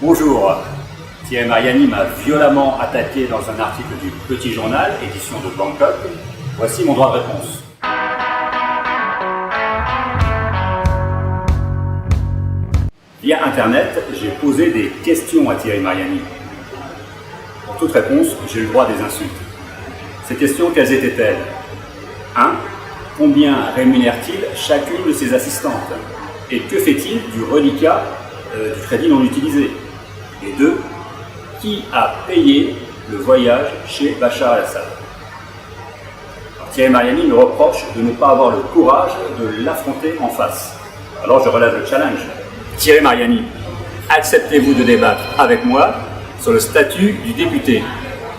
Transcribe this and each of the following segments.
Bonjour, Thierry Mariani m'a violemment attaqué dans un article du Petit Journal, édition de Bangkok. Voici mon droit de réponse. Via Internet, j'ai posé des questions à Thierry Mariani. Pour toute réponse, j'ai le droit des insultes. Ces questions, quelles étaient-elles? 1. Combien rémunère-t-il chacune de ses assistantes? Et que fait-il du reliquat du crédit non utilisé? Et 2. Qui a payé le voyage chez Bachar el-Assad? Thierry Mariani me reproche de ne pas avoir le courage de l'affronter en face. Alors je relève le challenge. Thierry Mariani, acceptez-vous de débattre avec moi sur le statut du député,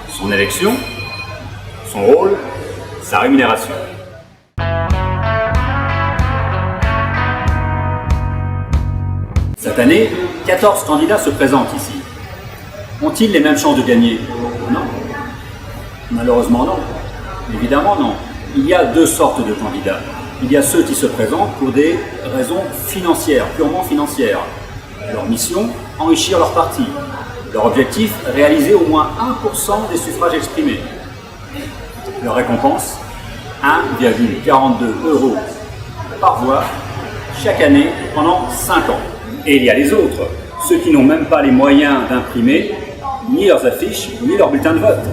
son élection, son rôle, sa rémunération? Cette année, 14 candidats se présentent ici. Ont-ils les mêmes chances de gagner? Non. Malheureusement non. Évidemment non. Il y a deux sortes de candidats. Il y a ceux qui se présentent pour des raisons financières, purement financières. Leur mission, enrichir leur parti. Leur objectif, réaliser au moins 1% des suffrages exprimés. Leur récompense, 1,42 € par voix chaque année pendant 5 ans. Et il y a les autres, ceux qui n'ont même pas les moyens d'imprimer ni leurs affiches, ni leurs bulletins de vote.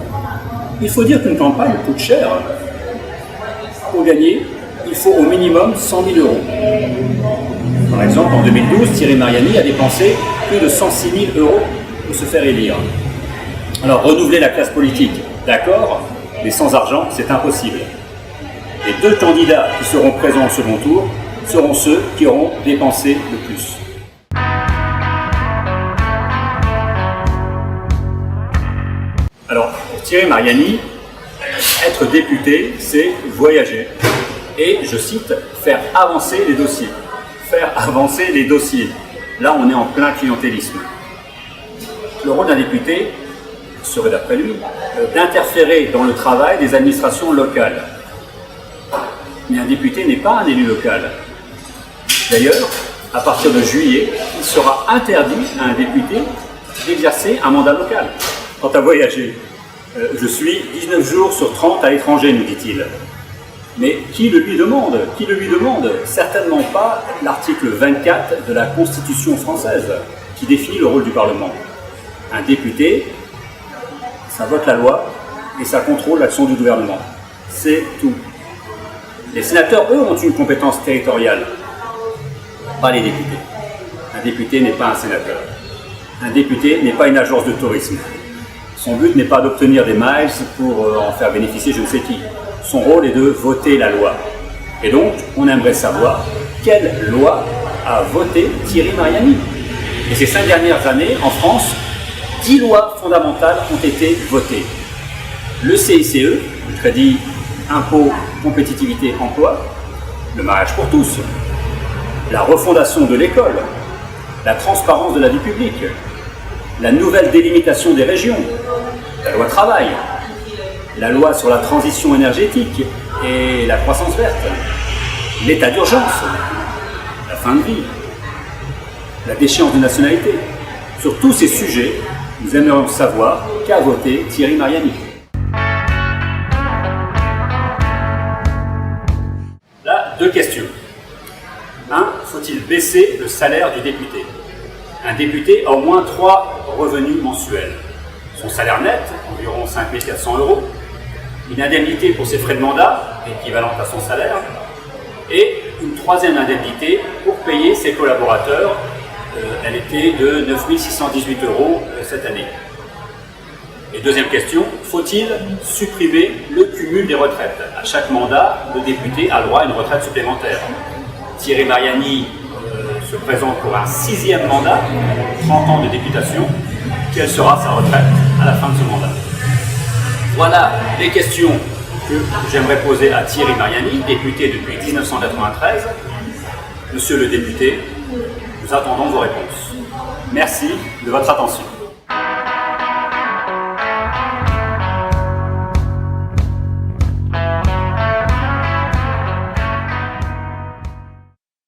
Il faut dire qu'une campagne coûte cher. Pour gagner, il faut au minimum 100 000 €. Par exemple, en 2012, Thierry Mariani a dépensé plus de 106 000 € pour se faire élire. Alors, renouveler la classe politique, d'accord, mais sans argent, c'est impossible. Les deux candidats qui seront présents au second tour seront ceux qui auront dépensé le plus. Alors, pour Thierry Mariani, être député, c'est voyager. Et, je cite, faire avancer les dossiers. Faire avancer les dossiers. Là, on est en plein clientélisme. Le rôle d'un député serait, d'après lui, d'interférer dans le travail des administrations locales. Mais un député n'est pas un élu local. D'ailleurs, à partir de juillet, il sera interdit à un député d'exercer un mandat local. Quant à voyager, je suis 19 jours sur 30 à l'étranger, nous dit-il. Mais qui le lui demande? Qui le lui demande? Certainement pas l'article 24 de la Constitution française, qui définit le rôle du Parlement. Un député, ça vote la loi et ça contrôle l'action du gouvernement. C'est tout. Les sénateurs, eux, ont une compétence territoriale, pas les députés. Un député n'est pas un sénateur. Un député n'est pas une agence de tourisme. Son but n'est pas d'obtenir des miles pour en faire bénéficier je ne sais qui. Son rôle est de voter la loi. Et donc, on aimerait savoir quelle loi a voté Thierry Mariani. Et ces 5 dernières années, en France, 10 lois fondamentales ont été votées. Le CICE, le crédit impôt, compétitivité, emploi, le mariage pour tous, la refondation de l'école, la transparence de la vie publique, la nouvelle délimitation des régions, la loi travail, la loi sur la transition énergétique et la croissance verte, l'état d'urgence, la fin de vie, la déchéance de nationalité. Sur tous ces sujets, nous aimerions savoir qu'a voté Thierry Mariani. Là, 2 questions. 1. Faut-il baisser le salaire du député? Un député a au moins 3 revenus mensuels. Son salaire net, environ 5 400 €, une indemnité pour ses frais de mandat, équivalente à son salaire, et une 3e indemnité pour payer ses collaborateurs. Elle était de 9 618 € cette année. Et 2e question, faut-il supprimer le cumul des retraites? À chaque mandat, le député a le droit à une retraite supplémentaire. Thierry Mariani se présente pour un 6e mandat, 30 ans de députation. Quelle sera sa retraite à la fin de ce mandat? Voilà les questions que j'aimerais poser à Thierry Mariani, député depuis 1993. Monsieur le député, nous attendons vos réponses. Merci de votre attention.